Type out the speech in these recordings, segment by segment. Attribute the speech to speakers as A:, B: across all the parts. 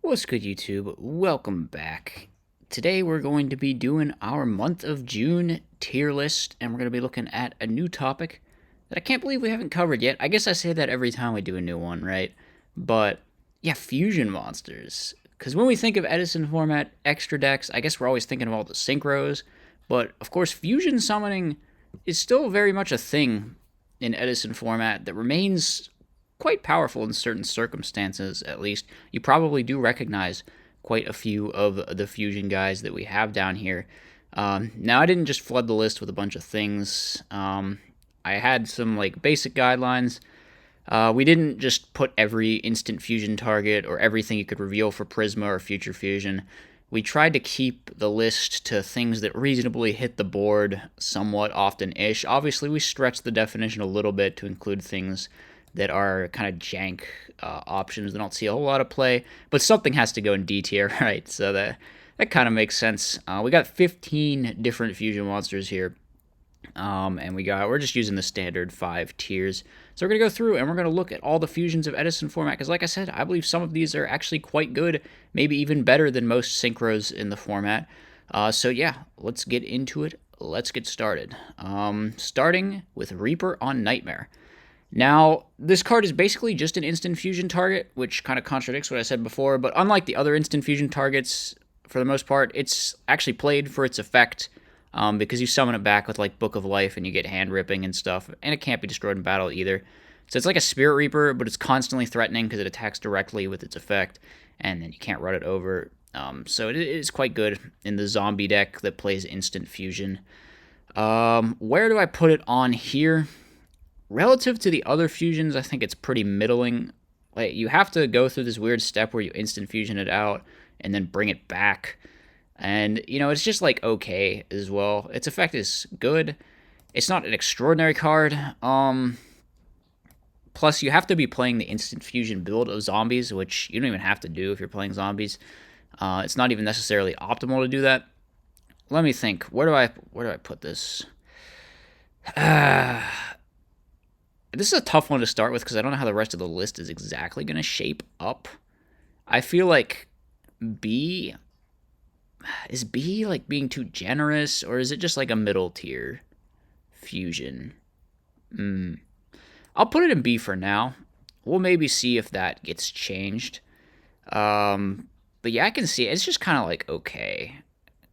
A: What's good, YouTube? Welcome back. Today we're going to be doing our month of June tier list, and we're going to be looking at a new topic that I can't believe we haven't covered yet. I guess I say that every time we do a new one, right? But yeah, fusion monsters. Because when we think of Edison format extra decks, I guess we're always thinking of all the synchros, but of course, fusion summoning is still very much a thing in Edison format that remains quite powerful in certain circumstances, at least. You probably do recognize quite a few of the fusion guys that we have down here. Now, I didn't just flood the list with a bunch of things. I had some like basic guidelines. We didn't just put every instant fusion target or everything you could reveal for Prisma or Future Fusion. We tried to keep the list to things that reasonably hit the board somewhat often-ish. Obviously, we stretched the definition a little bit to include things that are kind of jank options that don't see a whole lot of play, but something has to go in D tier, right? So that kind of makes sense. We got 15 different fusion monsters here, and we're just using the standard 5 tiers. So we're gonna go through and we're gonna look at all the fusions of Edison format, because like I said, I believe some of these are actually quite good, maybe even better than most synchros in the format. So yeah, let's get into it. Let's get started. Starting with Reaper on Nightmare. Now, this card is basically just an instant fusion target, which kind of contradicts what I said before, but unlike the other instant fusion targets, for the most part, it's actually played for its effect, because you summon it back with, like, Book of Life, and you get hand ripping and stuff, and it can't be destroyed in battle either. So it's like a Spirit Reaper, but it's constantly threatening because it attacks directly with its effect, and then you can't run it over. So it is quite good in the zombie deck that plays instant fusion. Where do I put it on here? Relative to the other fusions, I think it's pretty middling. Like, you have to go through this weird step where you instant fusion it out and then bring it back. And, you know, it's just, like, okay as well. Its effect is good. It's not an extraordinary card. Plus, you have to be playing the instant fusion build of zombies, which you don't even have to do if you're playing zombies. It's not even necessarily optimal to do that. Let me think. Where do I put this? This is a tough one to start with because I don't know how the rest of the list is exactly going to shape up. I feel like B... Is B like being too generous, or is it just like a middle tier fusion? I'll put it in B for now. We'll maybe see if that gets changed. But yeah, I can see it. It's just kind of like okay.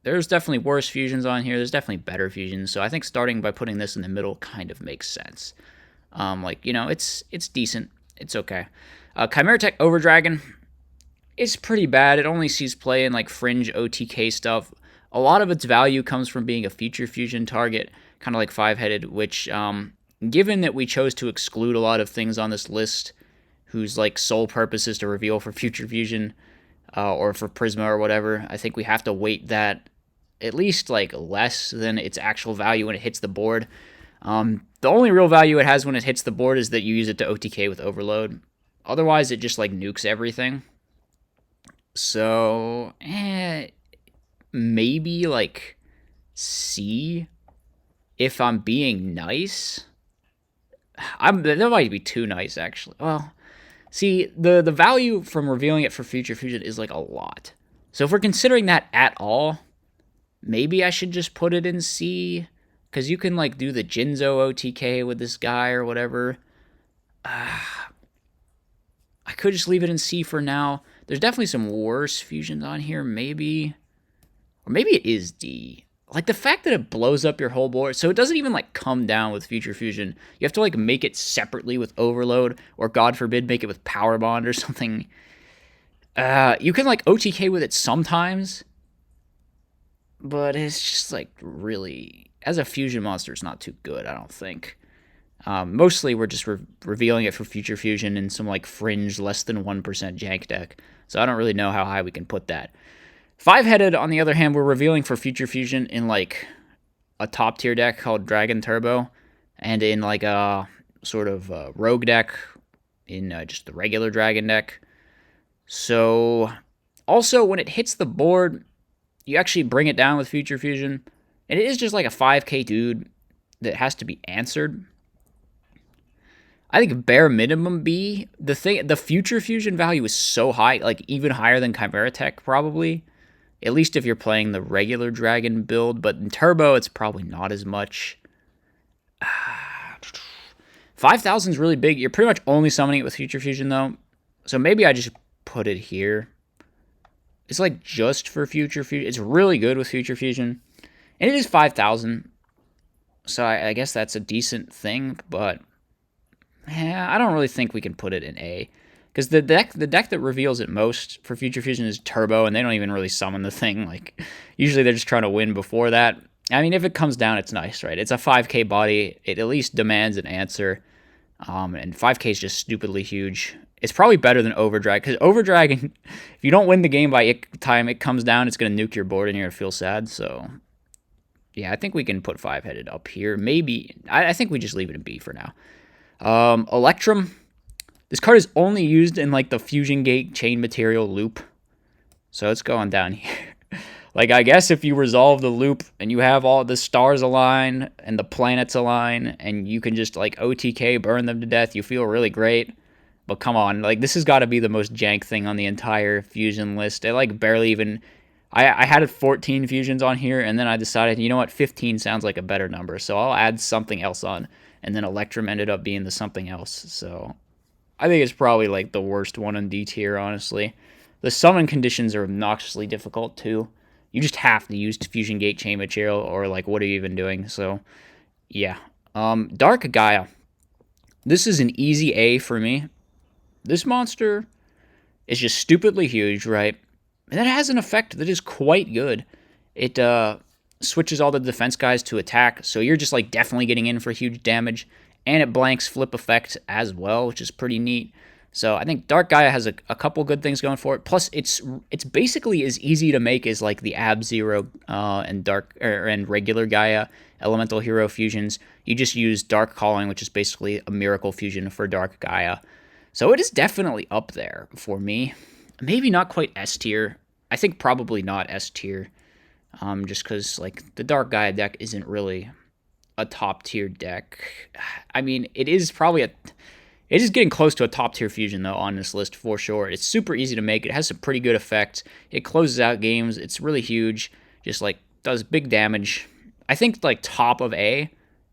A: There's definitely worse fusions on here. There's definitely better fusions. So I think starting by putting this in the middle kind of makes sense. Like, you know, it's decent. It's okay. Chimeratech Overdragon is pretty bad. It only sees play in, like, fringe OTK stuff. A lot of its value comes from being a future fusion target, kind of like Five-Headed, which, given that we chose to exclude a lot of things on this list whose, like, sole purpose is to reveal for future fusion, or for Prisma or whatever, I think we have to weight that at least, like, less than its actual value when it hits the board. The only real value it has when it hits the board is that you use it to OTK with Overload. Otherwise, it just, like, nukes everything. So, maybe, like, C, if I'm being nice. That might be too nice, actually. Well, see, the value from revealing it for Future Fusion is, like, a lot. So if we're considering that at all, maybe I should just put it in C, because you can, like, do the Jinzo OTK with this guy or whatever. I could just leave it in C for now. There's definitely some worse fusions on here, maybe. Or maybe it is D. Like, the fact that it blows up your whole board, so it doesn't even, like, come down with Future Fusion. You have to, like, make it separately with Overload, or, God forbid, make it with Power Bond or something. You can, like, OTK with it sometimes, but it's just, like, really... As a fusion monster, it's not too good, I don't think. Mostly, we're just revealing it for Future Fusion in some, like, fringe, less than 1% jank deck. So I don't really know how high we can put that. Five-Headed, on the other hand, we're revealing for Future Fusion in, like, a top-tier deck called Dragon Turbo, and in, like, a sort of rogue deck in just the regular Dragon deck. So, also, when it hits the board, you actually bring it down with Future Fusion, and it is just like a 5k dude that has to be answered. I think bare minimum B. The future fusion value is so high, like even higher than Chimeratech probably. At least if you're playing the regular dragon build, but in turbo it's probably not as much. 5,000 is really big. You're pretty much only summoning it with future fusion though. So maybe I just put it here. It's like just for future fusion. It's really good with future fusion. And it is 5,000. So I guess that's a decent thing, but yeah, I don't really think we can put it in A. Because the deck that reveals it most for Future Fusion is Turbo, and they don't even really summon the thing. Like, usually they're just trying to win before that. I mean, if it comes down, it's nice, right? It's a 5k body. It at least demands an answer. And 5k is just stupidly huge. It's probably better than Overdragon, because Overdragon, if you don't win the game by the time it comes down, it's going to nuke your board and you're going to feel sad. So, yeah, I think we can put 5-headed up here. Maybe, I think we just leave it in B for now. Electrum. This card is only used in like the Fusion Gate chain material loop. So it's going down here. Like, I guess if you resolve the loop and you have all the stars align and the planets align and you can just like OTK burn them to death, you feel really great. But come on, like this has got to be the most jank thing on the entire fusion list. It like barely even... I had 14 fusions on here and then I decided, you know what, 15 sounds like a better number. So I'll add something else on. And then Electrum ended up being the something else. So I think it's probably like the worst one in D tier, honestly. The summon conditions are obnoxiously difficult too. You just have to use Fusion Gate chain material or like what are you even doing? So yeah. Dark Gaia. This is an easy A for me. This monster is just stupidly huge, right? And that has an effect that is quite good. It switches all the defense guys to attack, so you're just like definitely getting in for huge damage. And it blanks flip effect as well, which is pretty neat. So I think Dark Gaia has a couple good things going for it. Plus, it's basically as easy to make as like the Ab Zero and regular Gaia elemental hero fusions. You just use Dark Calling, which is basically a miracle fusion for Dark Gaia. So it is definitely up there for me. Maybe not quite S tier. I think probably not S tier. Just because like the Dark Gaia deck isn't really a top tier deck. I mean, it is getting close to a top tier fusion though on this list for sure. It's super easy to make. It has some pretty good effects. It closes out games. It's really huge. Just like does big damage. I think like top of A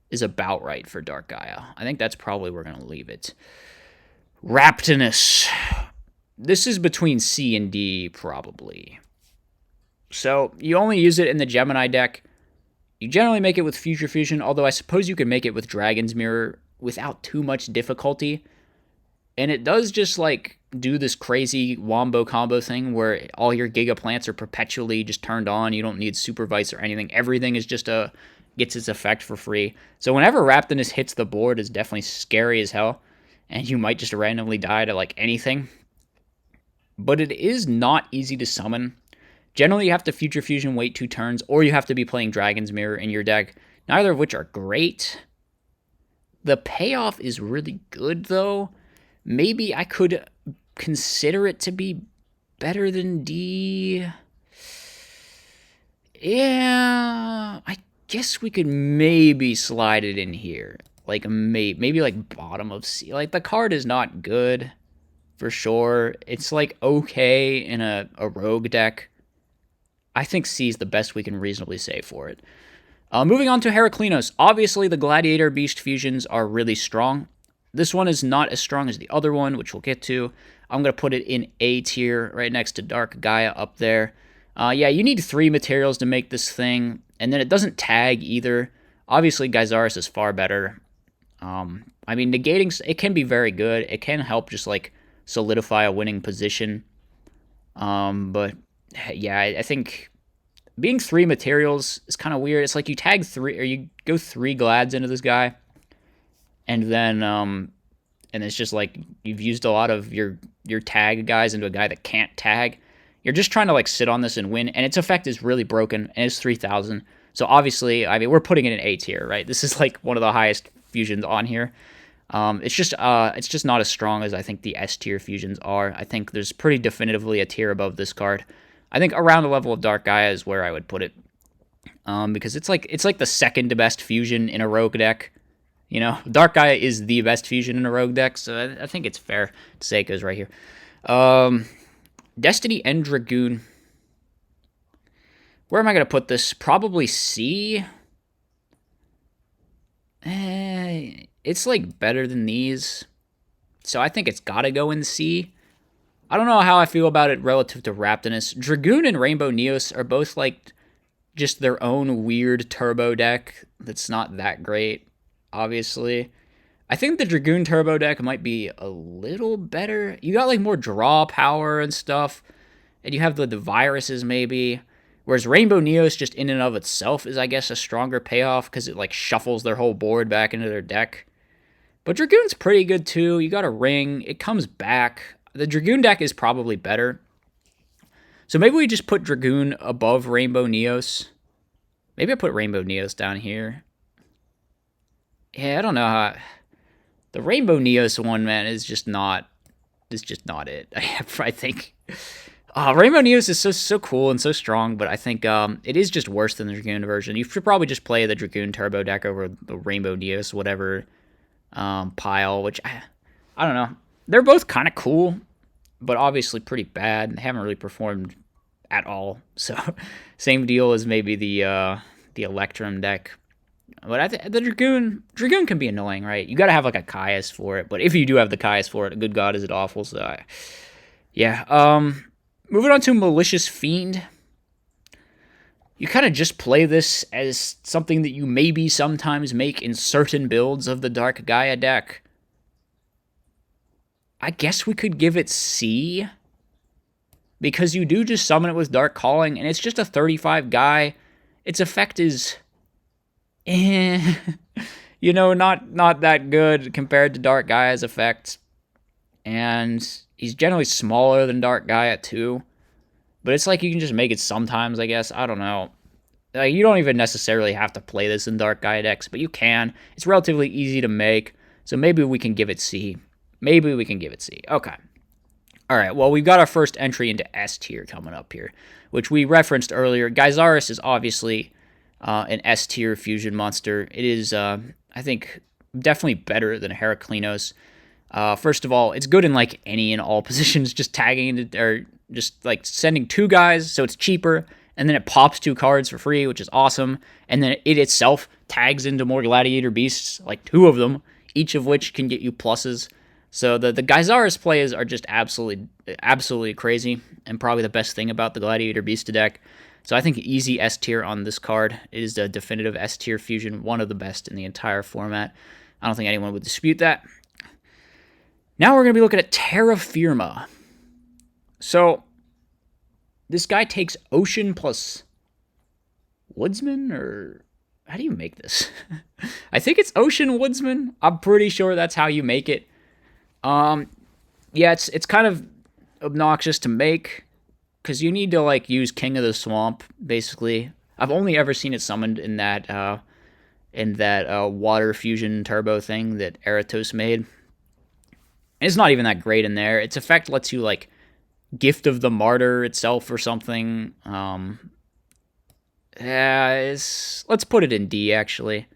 A: is about right for Dark Gaia. I think that's probably where we're gonna leave it. Raptinus. This is between C and D, probably. So, you only use it in the Gemini deck. You generally make it with Future Fusion, although I suppose you can make it with Dragon's Mirror without too much difficulty. And it does just, like, do this crazy wombo combo thing where all your Giga Plants are perpetually just turned on. You don't need Supervise or anything. Everything is just gets its effect for free. So whenever Raptinus hits the board, it's definitely scary as hell. And you might just randomly die to, like, anything. But it is not easy to summon. Generally, you have to Future Fusion, wait 2 turns, or you have to be playing Dragon's Mirror in your deck, neither of which are great. The payoff is really good, though. Maybe I could consider it to be better than D. Yeah, I guess we could maybe slide it in here. Like, maybe like bottom of C. Like, the card is not good. For sure. It's like okay in a rogue deck. I think C is the best we can reasonably say for it. Moving on to Heraklinos. Obviously, the Gladiator Beast fusions are really strong. This one is not as strong as the other one, which we'll get to. I'm going to put it in A tier, right next to Dark Gaia up there. Yeah, you need 3 materials to make this thing, and then it doesn't tag either. Obviously, Gyzarus is far better. I mean, negating, it can be very good. It can help just, like, solidify a winning position. But yeah, I think being 3 materials is kind of weird. It's like you tag 3 or you go 3 glads into this guy, and then it's just like you've used a lot of your tag guys into a guy that can't tag. You're just trying to like sit on this and win, and its effect is really broken, and it's 3,000. So obviously, I mean, we're putting it in A tier, right? This is like one of the highest fusions on here. It's just not as strong as I think the S tier fusions are. I think there's pretty definitively a tier above this card. I think around the level of Dark Gaia is where I would put it. Because it's like the second best fusion in a rogue deck. You know, Dark Gaia is the best fusion in a rogue deck, so I think it's fair to say it goes right here. Destiny and Dragoon. Where am I going to put this? Probably C. It's like better than these. So I think it's got to go in C. I don't know how I feel about it relative to Raptinus. Dragoon and Rainbow Neos are both like just their own weird turbo deck that's not that great, obviously. I think the Dragoon turbo deck might be a little better. You got like more draw power and stuff, and you have the viruses maybe. Whereas Rainbow Neos just in and of itself is, I guess, a stronger payoff because it like shuffles their whole board back into their deck. But Dragoon's pretty good too. You got a ring. It comes back. The Dragoon deck is probably better. So maybe we just put Dragoon above Rainbow Neos. Maybe I put Rainbow Neos down here. Yeah, I don't know how... The Rainbow Neos one, man, is just not it. I think... Rainbow Neos is so cool and so strong, but I think it is just worse than the Dragoon version. You should probably just play the Dragoon Turbo deck over the Rainbow Neos, whatever pile, which I don't know. They're both kind of cool, but obviously pretty bad. They haven't really performed at all. So same deal as maybe the Electrum deck. But the Dragoon can be annoying, right? You got to have like a Caius for it. But if you do have the Caius for it, good God, is it awful? So yeah. Moving on to Malicious Fiend. You kind of just play this as something that you maybe sometimes make in certain builds of the Dark Gaia deck. I guess we could give it C, because you do just summon it with Dark Calling, and it's just a 35 guy. Its effect is, not that good compared to Dark Gaia's effect. And he's generally smaller than Dark Gaia too. But it's like you can just make it sometimes, I guess. I don't know. Like, you don't even necessarily have to play this in Dark Gaia decks, but you can. It's relatively easy to make, so maybe we can give it C. Okay. All right, well, we've got our first entry into S tier coming up here, which we referenced earlier. Gyzarus is obviously an S tier fusion monster. It is, I think, definitely better than Heraklinos. First of all, it's good in like any and all positions, just tagging it, or just like sending 2 guys, so it's cheaper, and then it pops 2 cards for free, which is awesome. And then it itself tags into more Gladiator beasts, like 2 of them, each of which can get you pluses. So the Gyzarus plays are just absolutely crazy, and probably the best thing about the Gladiator beast deck. So I think easy S tier on this card. It is a definitive S tier fusion, one of the best in the entire format. I don't think anyone would dispute that. Now we're going to be looking at Terra Firma. So this guy takes Ocean plus Woodsman, or how do you make this? I think it's Ocean Woodsman. I'm pretty sure that's how you make it. Yeah, it's kind of obnoxious to make, because you need to like use King of the Swamp, basically. I've only ever seen it summoned in that water fusion turbo thing that Eratos made. It's not even that great in there. Its effect lets you like Gift of the Martyr itself or something. Let's put it in D, actually.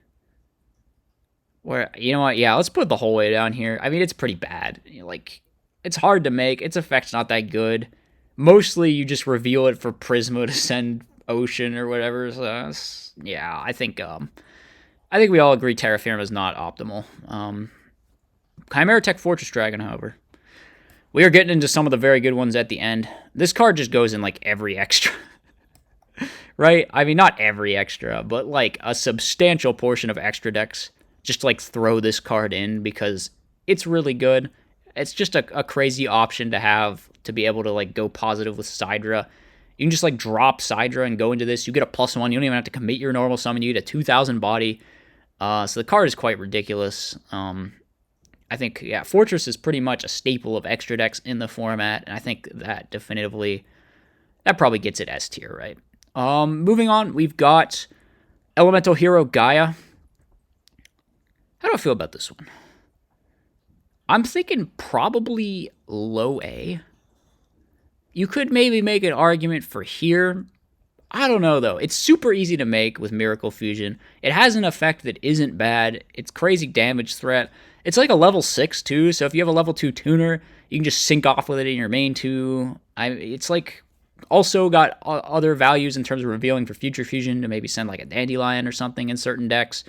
A: Where, you know what? Yeah, let's put it the whole way down here. I mean, it's pretty bad. Like, it's hard to make. Its effect's not that good. Mostly, you just reveal it for Prisma to send Ocean or whatever. So, yeah, I think we all agree Terra Firma is not optimal. Chimeratech Overdragon, however. We are getting into some of the very good ones at the end. This card just goes in, like, every extra. Right? I mean, not every extra, but, like, a substantial portion of extra decks just, like, throw this card in because it's really good. It's just a crazy option to have to be able to, like, go positive with Sidra. You can just, like, drop Sidra and go into this. You get a +1. You don't even have to commit your normal summon. You get a 2,000 body. So the card is quite ridiculous. I think, yeah, Fortress is pretty much a staple of extra decks in the format, and I think that probably gets it S tier, right? Moving on, we've got Elemental Hero Gaia. How do I feel about this one? I'm thinking probably low A. You could maybe make an argument for here. I don't know, though. It's super easy to make with Miracle Fusion. It has an effect that isn't bad. It's crazy damage threat. It's like a level 6, too, so if you have a level 2 tuner, you can just sync off with it in your main 2. It's like also got other values in terms of revealing for future fusion to maybe send like a Dandelion or something in certain decks.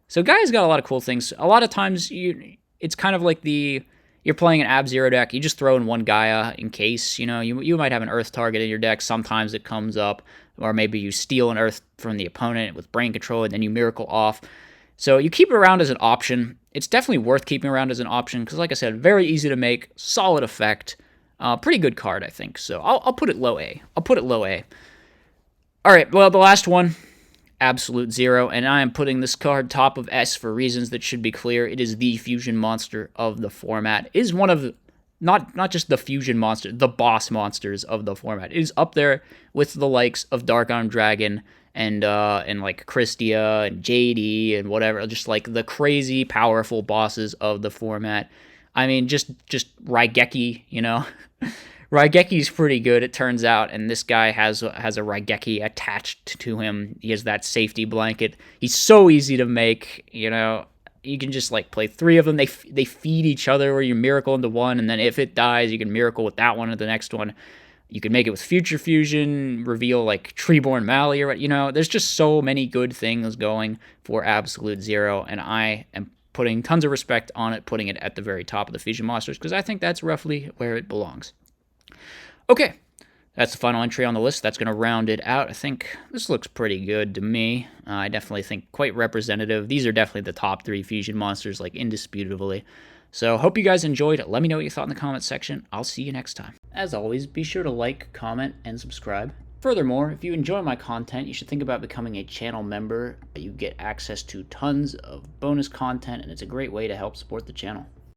A: So Gaia's got a lot of cool things. A lot of times it's kind of like you're playing an Ab Zero deck, you just throw in one Gaia in case, you might have an Earth target in your deck, sometimes it comes up, or maybe you steal an Earth from the opponent with Brain Control and then you Miracle off. So you keep it around as an option. It's definitely worth keeping around as an option because, like I said, very easy to make, solid effect, pretty good card, I think. So I'll put it low A. All right, well, the last one, Absolute Zero, and I am putting this card top of S for reasons that should be clear. It is the fusion monster of the format. It is one of not just the fusion monster, the boss monsters of the format. It is up there with the likes of Dark Arm Dragon and like Christia and JD and whatever, just like the crazy powerful bosses of the format. I mean, just Raigeki, Raigeki's pretty good, it turns out, and this guy has a Raigeki attached to him. He has that safety blanket. He's so easy to make, You can just, like, play 3 of them. They feed each other where you miracle into one, and then if it dies, you can miracle with that one or the next one. You can make it with Future Fusion, reveal, like, Treeborn Mali, or there's just so many good things going for Absolute Zero, and I am putting tons of respect on it, putting it at the very top of the Fusion Monsters, because I think that's roughly where it belongs. Okay, that's the final entry on the list. That's going to round it out. I think this looks pretty good to me. I definitely think quite representative. These are definitely the top 3 fusion monsters, like, indisputably. So, hope you guys enjoyed. Let me know what you thought in the comments section. I'll see you next time. As always, be sure to like, comment, and subscribe. Furthermore, if you enjoy my content, you should think about becoming a channel member. You get access to tons of bonus content, and it's a great way to help support the channel.